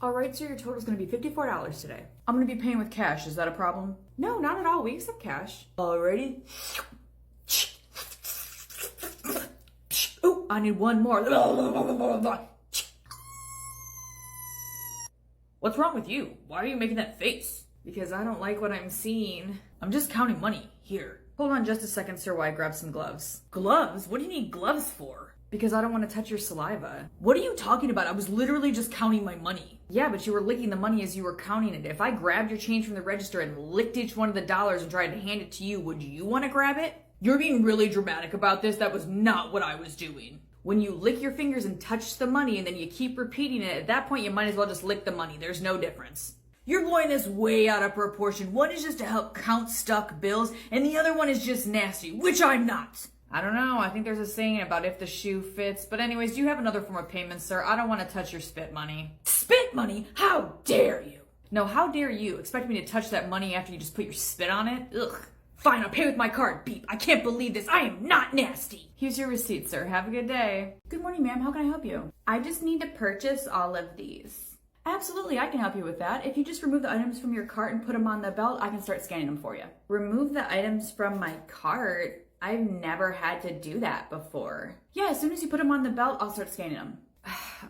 All right, so your total is going to be $54 today. I'm going to be paying with cash. Is that a problem? No, not at all. We accept cash. Alrighty. Oh, I need one more. What's wrong with you? Why are you making that face? Because I don't like what I'm seeing. I'm just counting money. Here. Hold on just a second, sir, while I grab some gloves. Gloves? What do you need gloves for? Because I don't want to touch your saliva. What are you talking about? I was literally just counting my money. Yeah, but you were licking the money as you were counting it. If I grabbed your change from the register and licked each one of the dollars and tried to hand it to you, would you want to grab it? You're being really dramatic about this. That was not what I was doing. When you lick your fingers and touch the money and then you keep repeating it, at that point you might as well just lick the money. There's no difference. You're blowing this way out of proportion. One is just to help count stuck bills, and the other one is just nasty, which I'm not. I don't know. I think there's a saying about if the shoe fits. But anyways, do you have another form of payment, sir? I don't want to touch your spit money. Spit money? How dare you? No, how dare you expect me to touch that money after you just put your spit on it? Ugh. Fine, I'll pay with my card. Beep. I can't believe this. I am not nasty. Here's your receipt, sir. Have a good day. Good morning, ma'am. How can I help you? I just need to purchase all of these. Absolutely, I can help you with that. If you just remove the items from your cart and put them on the belt, I can start scanning them for you. Remove the items from my cart? I've never had to do that before. Yeah, as soon as you put them on the belt, I'll start scanning them.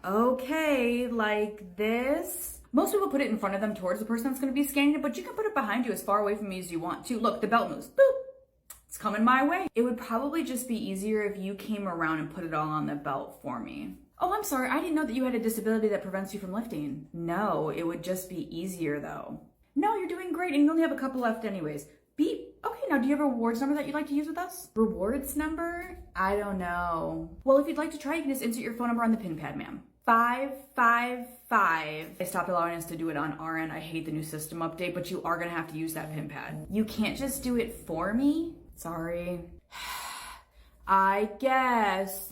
Okay, like this? Most people put it in front of them towards the person that's going to be scanning it, but you can put it behind you as far away from me as you want to. Look, the belt moves. Boop! It's coming my way. It would probably just be easier if you came around and put it all on the belt for me. Oh, I'm sorry. I didn't know that you had a disability that prevents you from lifting. No, it would just be easier though. No, you're doing great, and you only have a couple left anyways. Beep. Okay, now do you have a rewards number that you'd like to use with us? Rewards number? I don't know. Well, if you'd like to try, you can just insert your phone number on the pin pad, ma'am. 555. They stopped allowing us to do it on our end. I hate the new system update, but you are going to have to use that pin pad. You can't just do it for me? Sorry. I guess.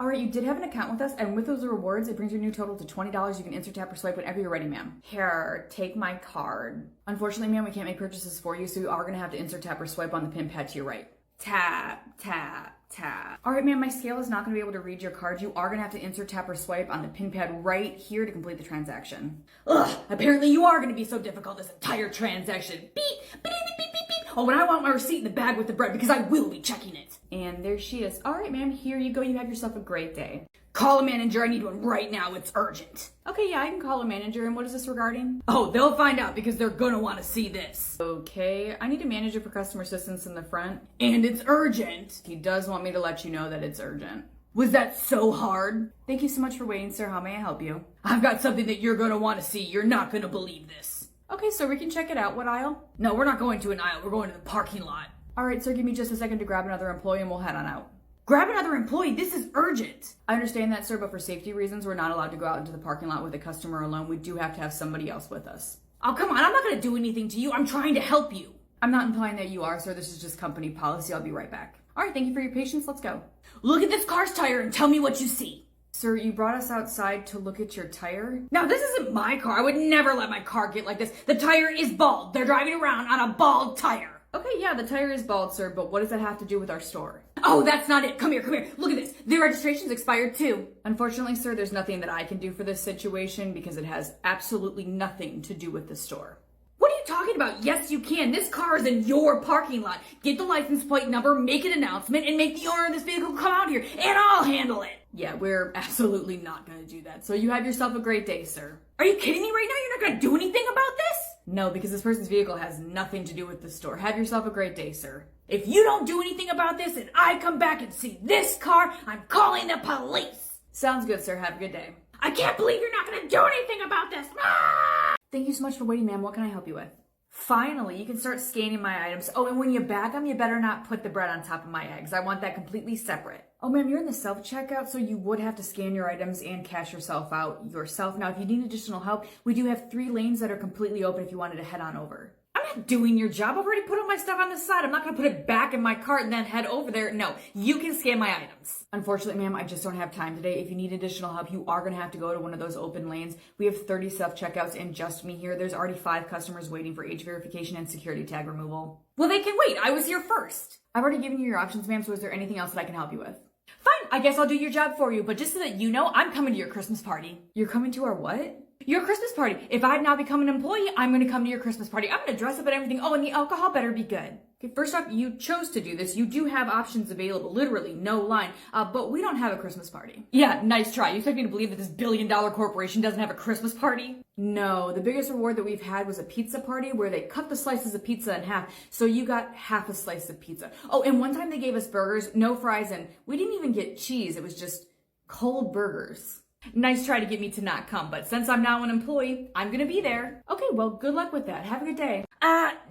All right, you did have an account with us, and with those rewards, it brings your new total to $20. You can insert, tap, or swipe whenever you're ready, ma'am. Here, take my card. Unfortunately, ma'am, we can't make purchases for you, so you are going to have to insert, tap, or swipe on the pin pad to your right. Tap, tap, tap. All right, ma'am, my scale is not going to be able to read your card. You are going to have to insert, tap, or swipe on the pin pad right here to complete the transaction. Ugh, apparently you are going to be so difficult this entire transaction. Beep, beep, beep, beep, beep, beep. Oh, and I want my receipt in the bag with the bread because I will be checking it. And there she is. All right, ma'am, here you go. You have yourself a great day. Call a manager. I need one right now. It's urgent. Okay, yeah, I can call a manager. And what is this regarding? Oh, they'll find out because they're gonna want to see this. Okay, I need a manager for customer assistance in the front. And it's urgent. He does want me to let you know that it's urgent. Was that so hard? Thank you so much for waiting, sir. How may I help you? I've got something that you're gonna want to see. You're not gonna believe this. Okay, so we can check it out. What aisle? No, we're not going to an aisle. We're going to the parking lot. All right, sir, give me just a second to grab another employee and we'll head on out. Grab another employee. This is urgent. I understand that, sir, but for safety reasons, we're not allowed to go out into the parking lot with a customer alone. We do have to have somebody else with us. Oh, come on. I'm not going to do anything to you. I'm trying to help you. I'm not implying that you are, sir. This is just company policy. I'll be right back. All right, thank you for your patience. Let's go. Look at this car's tire and tell me what you see. Sir, you brought us outside to look at your tire? Now, this isn't my car. I would never let my car get like this. The tire is bald. They're driving around on a bald tire. Okay, yeah, the tire is bald, sir, but what does that have to do with our store? Oh, that's not it. Come here, come here. Look at this. Their registration's expired too. Unfortunately, sir, there's nothing that I can do for this situation because it has absolutely nothing to do with the store. What are you talking about? Yes, you can. This car is in your parking lot. Get the license plate number, make an announcement, and make the owner of this vehicle come out here, and I'll handle it. Yeah, we're absolutely not going to do that. So you have yourself a great day, sir. Are you kidding me right now? You're not going to do anything about this? No, because this person's vehicle has nothing to do with the store. Have yourself a great day, sir. If you don't do anything about this and I come back and see this car, I'm calling the police. Sounds good, sir. Have a good day. I can't believe you're not going to do anything about this. Ah! Thank you so much for waiting, ma'am. What can I help you with? Finally, you can start scanning my items. Oh, and when you bag them, you better not put the bread on top of my eggs. I want that completely separate. Oh, ma'am, you're in the self-checkout, so you would have to scan your items and cash yourself out yourself. Now, if you need additional help, we do have 3 lanes that are completely open if you wanted to head on over. I'm not doing your job. I've already put all my stuff on the side. I'm not going to put it back in my cart and then head over there. No, you can scan my items. Unfortunately, ma'am, I just don't have time today. If you need additional help, you are going to have to go to one of those open lanes. We have 30 self-checkouts and just me here. There's already 5 customers waiting for age verification and security tag removal. Well, they can wait. I was here first. I've already given you your options, ma'am, so is there anything else that I can help you with? Fine, I guess I'll do your job for you, but just so that you know, I'm coming to your Christmas party. You're coming to our what? Your Christmas party. If I've now become an employee, I'm gonna come to your Christmas party. I'm gonna dress up and everything. Oh, and the alcohol better be good. Okay, first off, you chose to do this. You do have options available, literally, no line. But we don't have a Christmas party. Yeah, nice try. You expect me to believe that this billion-dollar corporation doesn't have a Christmas party? No, the biggest reward that we've had was a pizza party where they cut the slices of pizza in half, so you got half a slice of pizza. Oh, and one time they gave us burgers, no fries, and we didn't even get cheese. It was just cold burgers. Nice try to get me to not come, but since I'm now an employee, I'm gonna be there. Okay, well, good luck with that. Have a good day.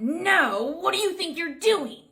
No. What do you think you're doing?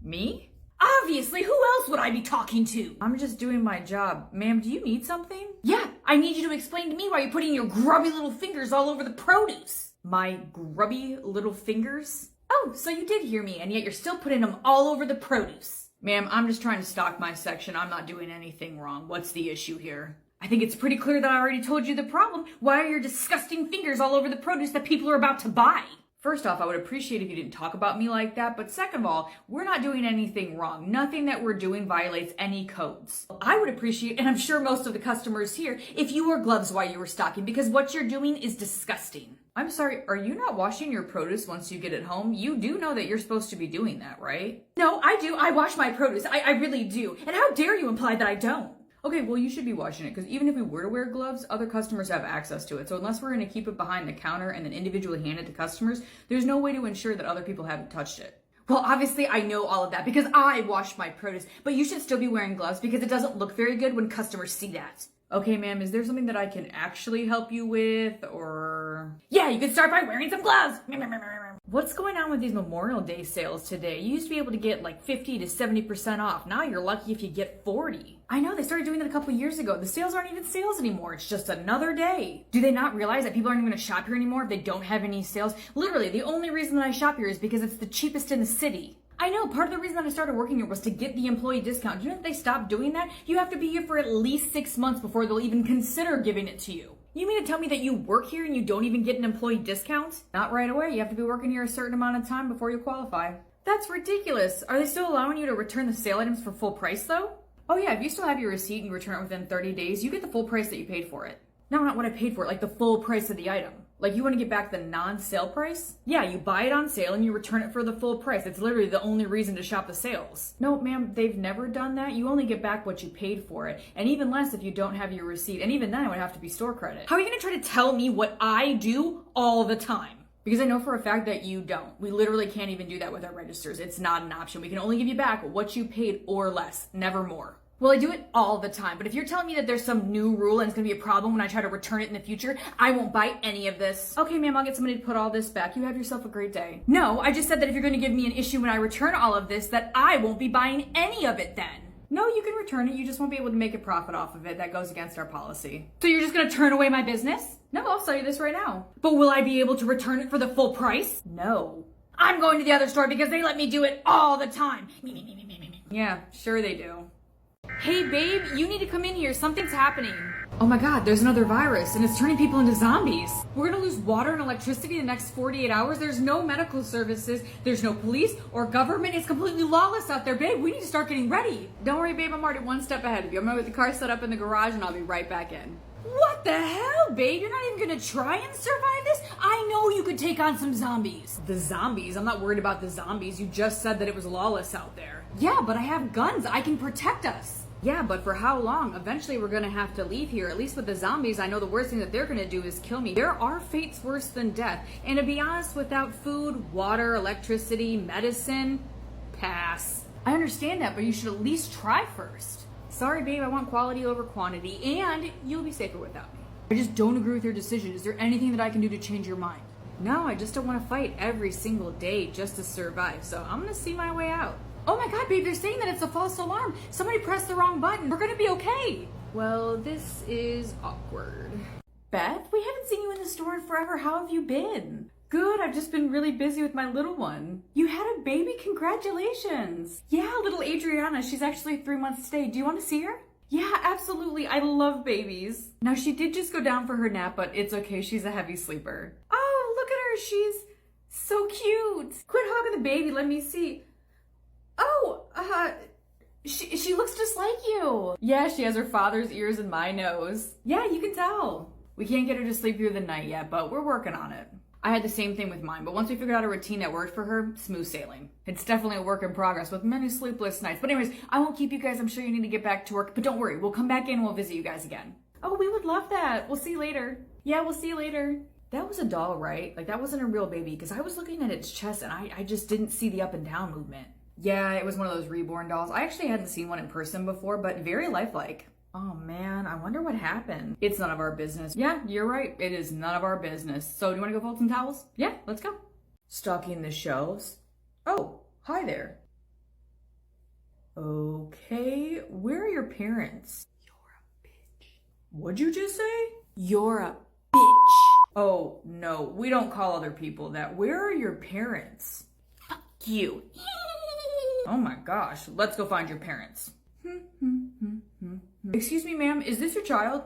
Me? Obviously, who else would I be talking to? I'm just doing my job. Ma'am, do you need something? Yeah, I need you to explain to me why you're putting your grubby little fingers all over the produce. My grubby little fingers? Oh, so you did hear me, and yet you're still putting them all over the produce. Ma'am, I'm just trying to stock my section. I'm not doing anything wrong. What's the issue here? I think it's pretty clear that I already told you the problem. Why are your disgusting fingers all over the produce that people are about to buy? First off, I would appreciate if you didn't talk about me like that, but second of all, we're not doing anything wrong. Nothing that we're doing violates any codes. I would appreciate, and I'm sure most of the customers here, if you wore gloves while you were stocking, because what you're doing is disgusting. I'm sorry, are you not washing your produce once you get it home? You do know that you're supposed to be doing that, right? No, I do. I wash my produce. I really do. And how dare you imply that I don't? Okay, well, you should be washing it, because even if we were to wear gloves, other customers have access to it. So unless we're going to keep it behind the counter and then individually hand it to customers, there's no way to ensure that other people haven't touched it. Well, obviously I know all of that because I wash my produce, but you should still be wearing gloves because it doesn't look very good when customers see that. Okay, ma'am, is there something that I can actually help you with, or... Yeah, you can start by wearing some gloves. What's going on with these Memorial Day sales today? You used to be able to get like 50 to 70% off. Now you're lucky if you get 40. I know, they started doing that a couple years ago. The sales aren't even sales anymore. It's just another day. Do they not realize that people aren't even going to shop here anymore if they don't have any sales? Literally, the only reason that I shop here is because it's the cheapest in the city. I know, part of the reason that I started working here was to get the employee discount. Do you know that they stopped doing that? You have to be here for at least 6 months before they'll even consider giving it to you. You mean to tell me that you work here and you don't even get an employee discount? Not right away. You have to be working here a certain amount of time before you qualify. That's ridiculous. Are they still allowing you to return the sale items for full price though? Oh yeah, if you still have your receipt and you return it within 30 days, you get the full price that you paid for it. No, not what I paid for it, like the full price of the item. Like you want to get back the non-sale price? Yeah, you buy it on sale and you return it for the full price. It's literally the only reason to shop the sales. No, ma'am, they've never done that. You only get back what you paid for it. And even less if you don't have your receipt. And even then it would have to be store credit. How are you going to try to tell me what I do all the time? Because I know for a fact that you don't. We literally can't even do that with our registers. It's not an option. We can only give you back what you paid or less, never more. Well, I do it all the time, but if you're telling me that there's some new rule and it's gonna be a problem when I try to return it in the future, I won't buy any of this. Okay, ma'am, I'll get somebody to put all this back. You have yourself a great day. No, I just said that if you're gonna give me an issue when I return all of this, that I won't be buying any of it then. No, you can return it. You just won't be able to make a profit off of it. That goes against our policy. So you're just gonna turn away my business? No, I'll sell you this right now. But will I be able to return it for the full price? No. I'm going to the other store because they let me do it all the time. Yeah, sure they do. Hey babe, you need to come in here. Something's happening. Oh my god, there's another virus and it's turning people into zombies. We're gonna lose water and electricity in the next 48 hours. There's no medical services. There's no police or government. It's completely lawless out there, babe. We need to start getting ready. Don't worry, babe. I'm already one step ahead of you. I'm gonna get the car set up in the garage and I'll be right back in. What the hell, babe? You're not even gonna try and survive this? I know you could take on some zombies. The zombies? I'm not worried about the zombies. You just said that it was lawless out there. Yeah, but I have guns. I can protect us. Yeah, but for how long? Eventually we're gonna have to leave here. At least with the zombies, I know the worst thing that they're gonna do is kill me. There are fates worse than death. And to be honest, without food, water, electricity, medicine, pass. I understand that, but you should at least try first. Sorry, babe, I want quality over quantity, and you'll be safer without me. I just don't agree with your decision. Is there anything that I can do to change your mind? No, I just don't want to fight every single day just to survive, so I'm gonna see my way out. Oh my god, babe, they're saying that it's a false alarm. Somebody pressed the wrong button. We're gonna be okay. Well, this is awkward. Beth, we haven't seen you in the store in forever. How have you been? Good, I've just been really busy with my little one. You had a baby? Congratulations. Yeah, little Adriana. She's actually 3 months today. Do you want to see her? Yeah, absolutely. I love babies. Now, she did just go down for her nap, but it's okay. She's a heavy sleeper. Oh, look at her. She's so cute. Quit hugging the baby. Let me see. Oh, She looks just like you. Yeah, she has her father's ears and my nose. Yeah, you can tell. We can't get her to sleep through the night yet, but we're working on it. I had the same thing with mine, but once we figured out a routine that worked for her, smooth sailing. It's definitely a work in progress with many sleepless nights. But anyways, I won't keep you guys. I'm sure you need to get back to work, but don't worry. We'll come back in and we'll visit you guys again. Oh, we would love that. We'll see you later. Yeah, we'll see you later. That was a doll, right? Like, that wasn't a real baby, because I was looking at its chest and I just didn't see the up and down movement. Yeah, it was one of those reborn dolls. I actually hadn't seen one in person before, but very lifelike. Oh man, I wonder what happened. It's none of our business. Yeah, you're right. It is none of our business. So do you want to go fold some towels? Yeah, let's go. Stocking the shelves. Oh, hi there. Okay, where are your parents? You're a bitch. What'd you just say? You're a bitch. Oh, no, we don't call other people that. Where are your parents? Fuck you. Oh my gosh, let's go find your parents. Excuse me, ma'am, is this your child?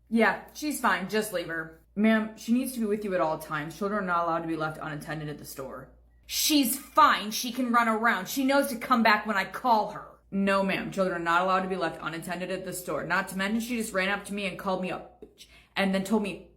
Yeah, she's fine, just leave her. Ma'am, she needs to be with you at all times. Children are not allowed to be left unattended at the store. She's fine, she can run around. She knows to come back when I call her. No, ma'am, children are not allowed to be left unattended at the store. Not to mention she just ran up to me and called me a bitch and then told me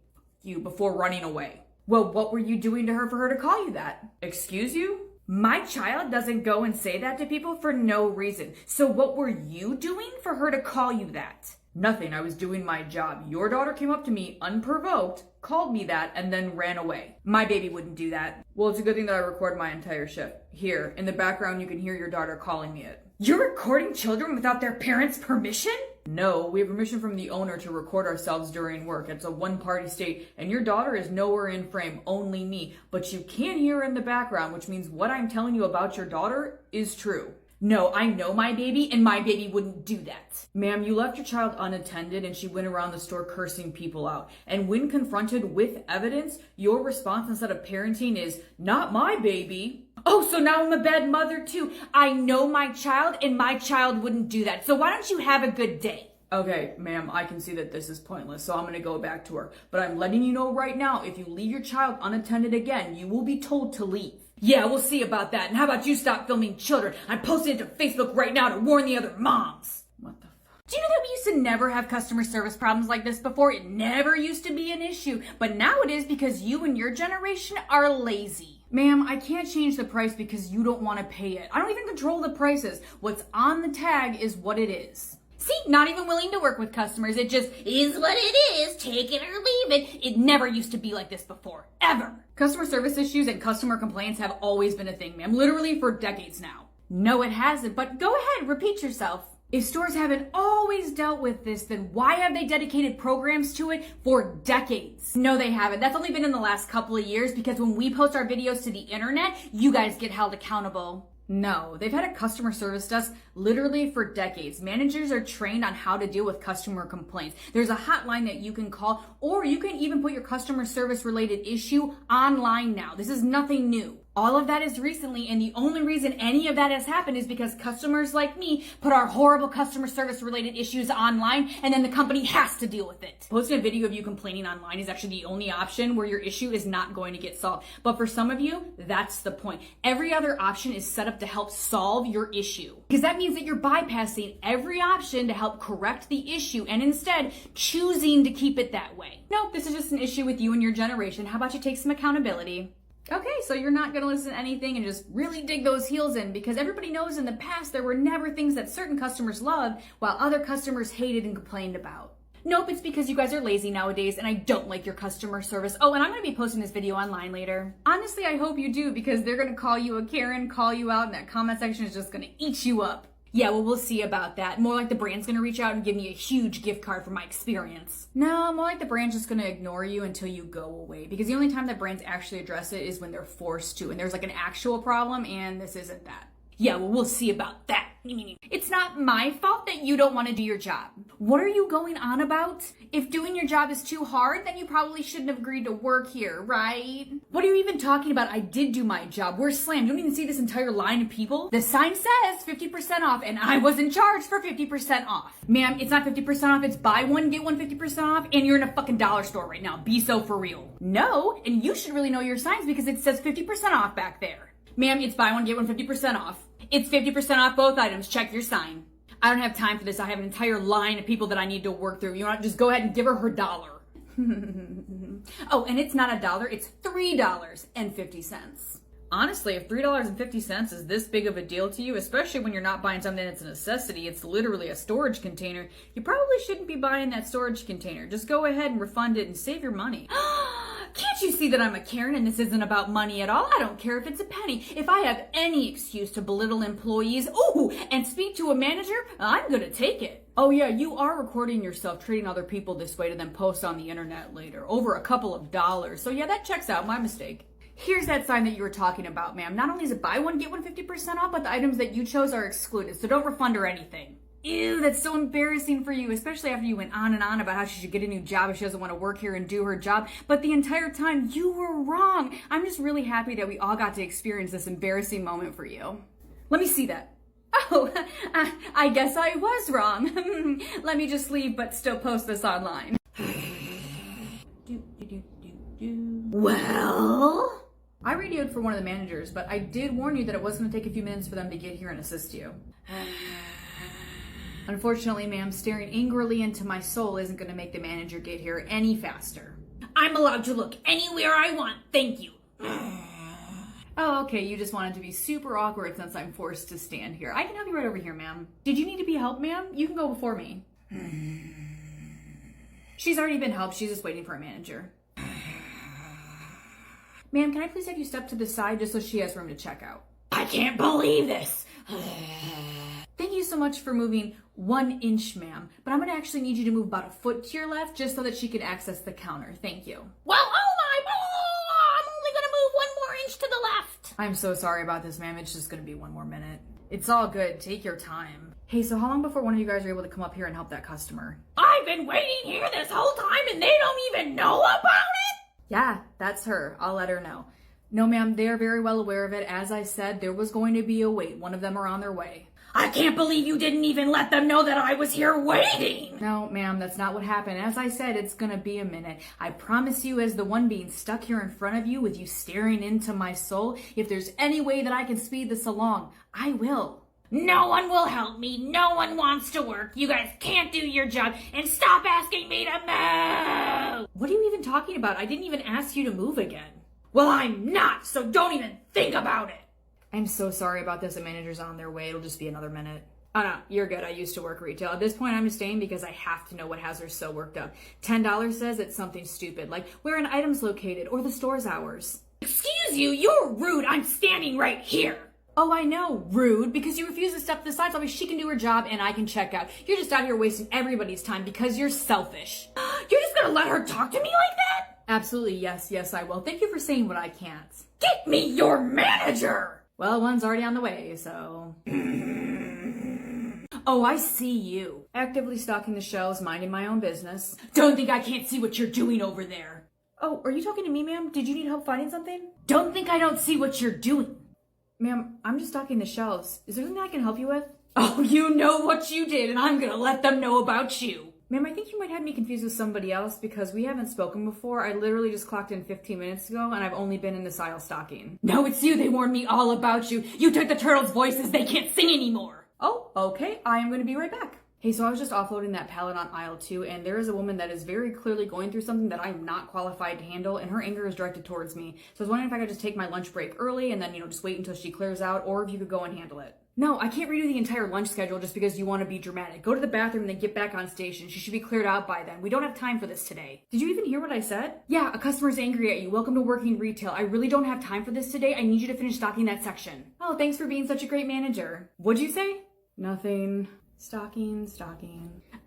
you before running away. Well, what were you doing to her for her to call you that? Excuse you? My child doesn't go and say that to people for no reason. So what were you doing for her to call you that? Nothing. I was doing my job. Your daughter came up to me unprovoked, called me that, and then ran away. My baby wouldn't do that. Well, it's a good thing that I record my entire shift. Here, in the background, you can hear your daughter calling me it. You're recording children without their parents' permission? No, we have permission from the owner to record ourselves during work. It's a one-party state, and your daughter is nowhere in frame, only me. But you can hear her in the background, which means what I'm telling you about your daughter is true. No, I know my baby, and my baby wouldn't do that. Ma'am, you left your child unattended, and she went around the store cursing people out. And when confronted with evidence, your response instead of parenting is, not my baby. Oh, so now I'm a bad mother too. I know my child, and my child wouldn't do that. So why don't you have a good day? Okay, ma'am, I can see that this is pointless, so I'm gonna go back to work. But I'm letting you know right now, if you leave your child unattended again, you will be told to leave. Yeah, we'll see about that. And how about you stop filming children? I'm posting it to Facebook right now to warn the other moms. What the fuck? Do you know that we used to never have customer service problems like this before? It never used to be an issue. But now it is because you and your generation are lazy. Ma'am, I can't change the price because you don't want to pay it. I don't even control the prices. What's on the tag is what it is. See, not even willing to work with customers. It just is what it is. Take it or leave it. It never used to be like this before. Ever. Customer service issues and customer complaints have always been a thing, ma'am. Literally for decades now. No, it hasn't, but go ahead, repeat yourself. If stores haven't always dealt with this, then why have they dedicated programs to it for decades? No, they haven't. That's only been in the last couple of years because when we post our videos to the internet, you guys get held accountable. No, they've had a customer service desk literally for decades. Managers are trained on how to deal with customer complaints. There's a hotline that you can call, or you can even put your customer service related issue online now. This is nothing new. All of that is recently, and the only reason any of that has happened is because customers like me put our horrible customer service related issues online, and then the company has to deal with it. Posting a video of you complaining online is actually the only option where your issue is not going to get solved. But for some of you, that's the point. Every other option is set up to help solve your issue. Because that means that you're bypassing every option to help correct the issue and instead choosing to keep it that way. Nope, this is just an issue with you and your generation. How about you take some accountability? Okay, so you're not going to listen to anything and just really dig those heels in because everybody knows in the past there were never things that certain customers loved while other customers hated and complained about. Nope, it's because you guys are lazy nowadays and I don't like your customer service. Oh, and I'm going to be posting this video online later. Honestly, I hope you do because they're going to call you a Karen, call you out, and that comment section is just going to eat you up. Yeah, well, we'll see about that. More like the brand's gonna reach out and give me a huge gift card for my experience. No, more like the brand's just gonna ignore you until you go away. Because the only time that brands actually address it is when they're forced to. And there's like an actual problem, and this isn't that. Yeah, well, we'll see about that. It's not my fault that you don't want to do your job. What are you going on about? If doing your job is too hard, then you probably shouldn't have agreed to work here, right? What are you even talking about? I did do my job. We're slammed. You don't even see this entire line of people? The sign says 50% off, and I wasn't charged for 50% off. Ma'am, it's not 50% off. It's buy one, get one 50% off, and you're in a fucking dollar store right now. Be so for real. No, and you should really know your signs because it says 50% off back there. Ma'am, it's buy one, get one 50% off. It's 50% off both items. Check your sign. I don't have time for this. I have an entire line of people that I need to work through. You want to just go ahead and give her her dollar. Oh, and it's not $1, it's $3.50. Honestly, if $3.50 is this big of a deal to you, especially when you're not buying something that's a necessity, it's literally a storage container, you probably shouldn't be buying that storage container. Just go ahead and refund it and save your money. Can't you see that I'm a Karen and this isn't about money at all? I don't care if it's a penny. If I have any excuse to belittle employees, and speak to a manager, I'm gonna take it. Oh yeah, you are recording yourself treating other people this way to then post on the internet later, over a couple of dollars. So yeah, that checks out, my mistake. Here's that sign that you were talking about, ma'am. Not only is it buy one, get one 50% off, but the items that you chose are excluded, so don't refund her anything. Ew, that's so embarrassing for you, especially after you went on and on about how she should get a new job if she doesn't want to work here and do her job. But the entire time, you were wrong. I'm just really happy that we all got to experience this embarrassing moment for you. Let me see that. Oh, I guess I was wrong. Let me just leave, but still post this online. Well? I radioed for one of the managers, but I did warn you that it was going to take a few minutes for them to get here and assist you. Unfortunately, ma'am, staring angrily into my soul isn't going to make the manager get here any faster. I'm allowed to look anywhere I want, thank you. Oh, okay, you just wanted to be super awkward since I'm forced to stand here. I can help you right over here, ma'am. Did you need to be helped, ma'am? You can go before me. She's already been helped, she's just waiting for a manager. Ma'am, can I please have you step to the side just so she has room to check out? I can't believe this! Thank you so much for moving 1 inch, ma'am, but I'm gonna actually need you to move about a foot to your left just so that she can access the counter. Thank you. Well, I'm only gonna move 1 more inch to the left. I'm so sorry about this, ma'am. It's just gonna be 1 more minute. It's all good. Take your time. Hey, so how long before one of you guys are able to come up here and help that customer? I've been waiting here this whole time and they don't even know about it? Yeah, that's her. I'll let her know. No, ma'am, they are very well aware of it. As I said, there was going to be a wait. One of them are on their way. I can't believe you didn't even let them know that I was here waiting! No, ma'am, that's not what happened. As I said, it's gonna be a minute. I promise you, as the one being stuck here in front of you with you staring into my soul, if there's any way that I can speed this along, I will. No one will help me. No one wants to work. You guys can't do your job, and stop asking me to move! What are you even talking about? I didn't even ask you to move again. Well, I'm not, so don't even think about it! I'm so sorry about this. The manager's on their way. It'll just be another minute. Oh no, you're good. I used to work retail. At this point, I'm just staying because I have to know what has her so worked up. $10 says it's something stupid, like where an item's located or the store's hours. Excuse you, you're rude. I'm standing right here. Oh, I know, rude, because you refuse to step to the side so she can do her job and I can check out. You're just out here wasting everybody's time because you're selfish. You're just gonna let her talk to me like that? Absolutely, yes, I will. Thank you for saying what I can't. Get me your manager! Well, one's already on the way, so... Oh, I see you. Actively stocking the shelves, minding my own business. Don't think I can't see what you're doing over there. Oh, are you talking to me, ma'am? Did you need help finding something? Don't think I don't see what you're doing. Ma'am, I'm just stocking the shelves. Is there something I can help you with? Oh, you know what you did, and I'm gonna let them know about you. Ma'am, I think you might have me confused with somebody else because we haven't spoken before. I literally just clocked in 15 minutes ago and I've only been in this aisle stocking. No, it's you. They warned me all about you. You took the turtles' voices. They can't sing anymore. Oh, okay. I am going to be right back. Hey, so I was just offloading that pallet on aisle 2 and there is a woman that is very clearly going through something that I'm not qualified to handle and her anger is directed towards me. So I was wondering if I could just take my lunch break early and then, just wait until she clears out or if you could go and handle it. No, I can't redo the entire lunch schedule just because you want to be dramatic. Go to the bathroom and then get back on station. She should be cleared out by then. We don't have time for this today. Did you even hear what I said? Yeah, a customer's angry at you. Welcome to working retail. I really don't have time for this today. I need you to finish stocking that section. Oh, thanks for being such a great manager. What'd you say? Nothing. Stocking.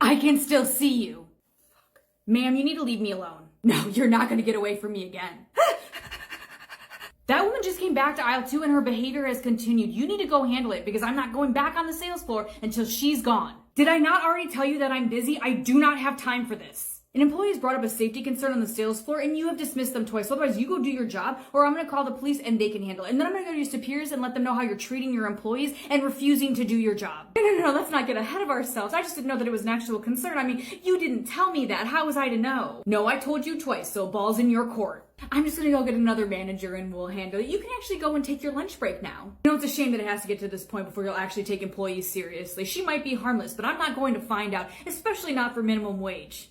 I can still see you. Ma'am, you need to leave me alone. No, you're not going to get away from me again. That woman just came back to aisle 2 and her behavior has continued. You need to go handle it because I'm not going back on the sales floor until she's gone. Did I not already tell you that I'm busy? I do not have time for this. An employee has brought up a safety concern on the sales floor and you have dismissed them twice. Otherwise, you go do your job or I'm going to call the police and they can handle it. And then I'm going to go to your superiors and let them know how you're treating your employees and refusing to do your job. No, let's not get ahead of ourselves. I just didn't know that it was an actual concern. I mean, you didn't tell me that. How was I to know? No, I told you twice, so ball's in your court. I'm just gonna go get another manager and we'll handle it. You can actually go and take your lunch break now. You know, it's a shame that it has to get to this point before you'll actually take employees seriously. She might be harmless, but I'm not going to find out, especially not for minimum wage.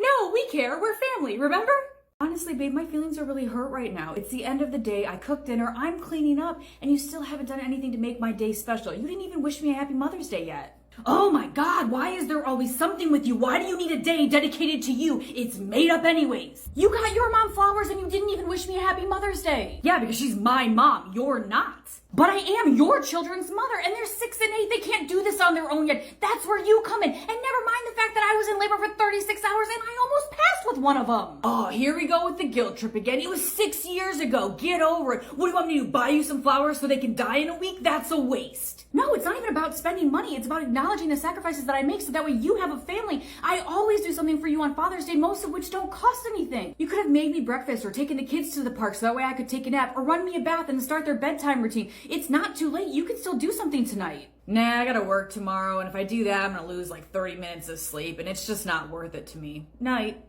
No, we care. We're family, remember? Honestly, babe, my feelings are really hurt right now. It's the end of the day. I cooked dinner, I'm cleaning up, and you still haven't done anything to make my day special. You didn't even wish me a happy Mother's Day yet. Oh my God, why is there always something with you? Why do you need a day dedicated to you? It's made up anyways. You got your mom flowers and you didn't even wish me a happy Mother's Day. Yeah, because she's my mom. You're not. But I am your children's mother and they're 6 and 8. They can't do this on their own yet. That's where you come in. And never mind the fact that I was in labor for 36 hours and I almost passed with one of them. Oh, here we go with the guilt trip again. It was 6 years ago. Get over it. What do you want me to do? Buy you some flowers so they can die in a week? That's a waste. No, it's not even about spending money. It's about acknowledging the sacrifices that I make so that way you have a family. I always do something for you on Father's Day, most of which don't cost anything. You could have made me breakfast or taken the kids to the park so that way I could take a nap or run me a bath and start their bedtime routine. It's not too late. You can still do something tonight. Nah, I gotta work tomorrow, and if I do that, I'm gonna lose like 30 minutes of sleep, and it's just not worth it to me. Night.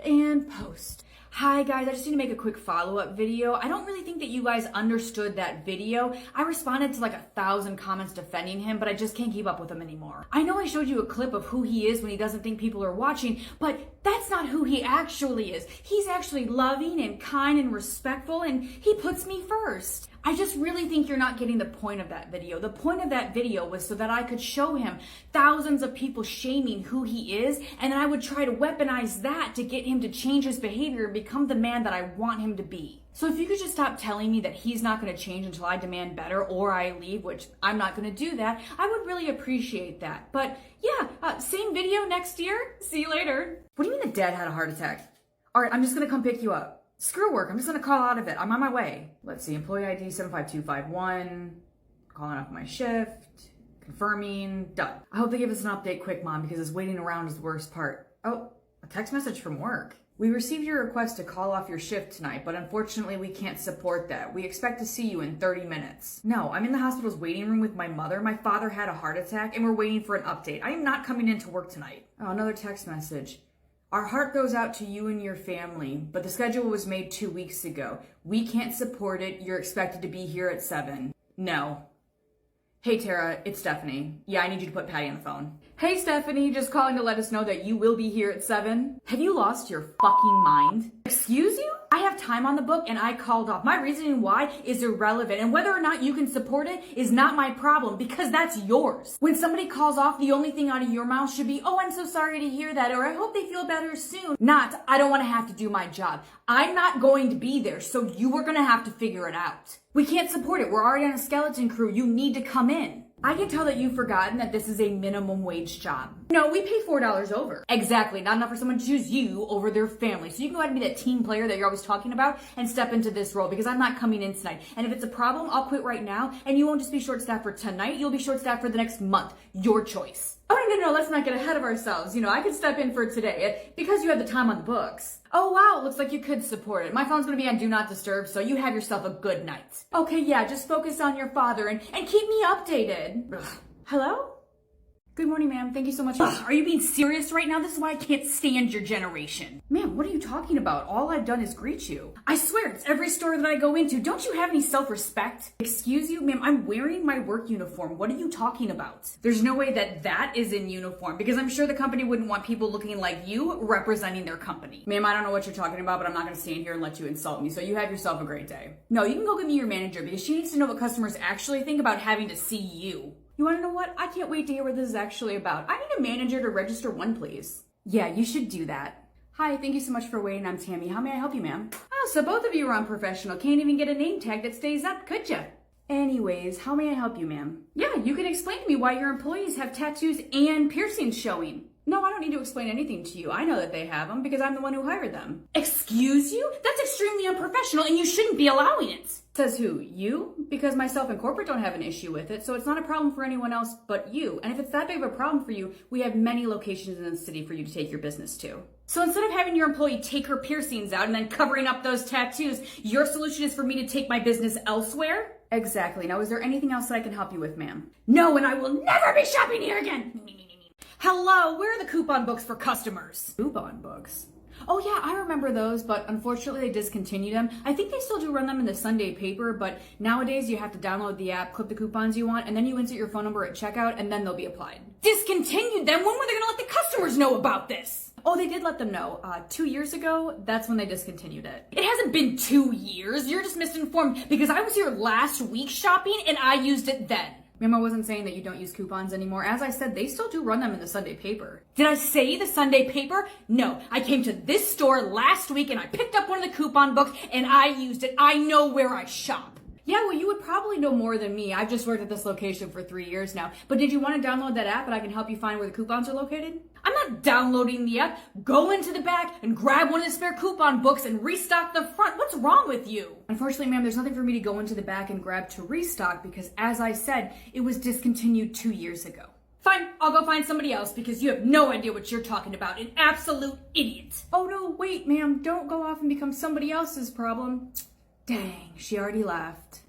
And post. Hi guys, I just need to make a quick follow-up video. I don't really think that you guys understood that video. I responded to like 1,000 comments defending him, but I just can't keep up with him anymore. I know I showed you a clip of who he is when he doesn't think people are watching, but that's not who he actually is. He's actually loving and kind and respectful, and he puts me first. I just really think you're not getting the point of that video. The point of that video was so that I could show him thousands of people shaming who he is, and then I would try to weaponize that to get him to change his behavior and become the man that I want him to be. So if you could just stop telling me that he's not going to change until I demand better or I leave, which I'm not going to do that, I would really appreciate that. But yeah, same video next year. See you later. What do you mean the dad had a heart attack? All right, I'm just going to come pick you up. Screw work, I'm just gonna call out of it. I'm on my way. Let's see, employee ID 75251, calling off my shift, confirming, done. I hope they give us an update quick, Mom, because this waiting around is the worst part. Oh, a text message from work. We received your request to call off your shift tonight, but unfortunately we can't support that. We expect to see you in 30 minutes. No, I'm in the hospital's waiting room with my mother. My father had a heart attack and we're waiting for an update. I am not coming in to work tonight. Oh, another text message. Our heart goes out to you and your family, but the schedule was made 2 weeks ago. We can't support it. You're expected to be here at 7. No. Hey Tara, it's Stephanie. Yeah, I need you to put Patty on the phone. Hey Stephanie, just calling to let us know that you will be here at 7. Have you lost your fucking mind? Excuse you? I have time on the book and I called off. My reasoning why is irrelevant, and whether or not you can support it is not my problem because that's yours. When somebody calls off, the only thing out of your mouth should be, oh, I'm so sorry to hear that, or I hope they feel better soon. Not, I don't want to have to do my job. I'm not going to be there, so you are going to have to figure it out. We can't support it. We're already on a skeleton crew. You need to come in. I can tell that you've forgotten that this is a minimum wage job. No, we pay $4 over. Exactly, not enough for someone to choose you over their family. So you can go ahead and be that team player that you're always talking about and step into this role because I'm not coming in tonight. And if it's a problem, I'll quit right now and you won't just be short-staffed for tonight, you'll be short-staffed for the next month. Your choice. Oh, no, let's not get ahead of ourselves. You know, I could step in for today because you have the time on the books. Oh, wow, looks like you could support it. My phone's gonna be on Do Not Disturb, so you have yourself a good night. Okay, yeah, just focus on your father and keep me updated. Ugh. Hello? Good morning, ma'am. Thank you so much. Ugh, are you being serious right now? This is why I can't stand your generation. Ma'am, what are you talking about? All I've done is greet you. I swear, it's every store that I go into. Don't you have any self-respect? Excuse you, ma'am, I'm wearing my work uniform. What are you talking about? There's no way that that is in uniform because I'm sure the company wouldn't want people looking like you representing their company. Ma'am, I don't know what you're talking about, but I'm not gonna stand here and let you insult me, so you have yourself a great day. No, you can go get me your manager because she needs to know what customers actually think about having to see you. You wanna know what? I can't wait to hear what this is actually about. I need a manager to register one, please. Yeah, you should do that. Hi, thank you so much for waiting. I'm Tammy. How may I help you, ma'am? Oh, so both of you are unprofessional. Can't even get a name tag that stays up, could ya? Anyways, how may I help you, ma'am? Yeah, you can explain to me why your employees have tattoos and piercings showing. No, I don't need to explain anything to you. I know that they have them because I'm the one who hired them. Excuse you? That's extremely unprofessional and you shouldn't be allowing it. Says who? You? Because myself and corporate don't have an issue with it, so it's not a problem for anyone else but you. And if it's that big of a problem for you, we have many locations in the city for you to take your business to. So instead of having your employee take her piercings out and then covering up those tattoos, your solution is for me to take my business elsewhere? Exactly. Now, is there anything else that I can help you with, ma'am? No, and I will never be shopping here again! Hello, where are the coupon books for customers? Coupon books? Oh yeah, I remember those, but unfortunately they discontinued them. I think they still do run them in the Sunday paper, but nowadays you have to download the app, clip the coupons you want, and then you insert your phone number at checkout, and then they'll be applied. Discontinued them? When were they gonna let the customers know about this? Oh, they did let them know. 2 years ago, that's when they discontinued it. It hasn't been 2 years. You're just misinformed because I was here last week shopping and I used it then. Ma'am, I wasn't saying that you don't use coupons anymore. As I said, they still do run them in the Sunday paper. Did I say the Sunday paper? No. I came to this store last week and I picked up one of the coupon books and I used it. I know where I shop. Yeah, well, you would probably know more than me. I've just worked at this location for 3 years now. But did you want to download that app and I can help you find where the coupons are located? I'm not downloading the app. Go into the back and grab one of the spare coupon books and restock the front. What's wrong with you? Unfortunately, ma'am, there's nothing for me to go into the back and grab to restock because, as I said, it was discontinued 2 years ago. Fine, I'll go find somebody else because you have no idea what you're talking about. An absolute idiot. Oh no, wait, ma'am. Don't go off and become somebody else's problem. Dang, she already left.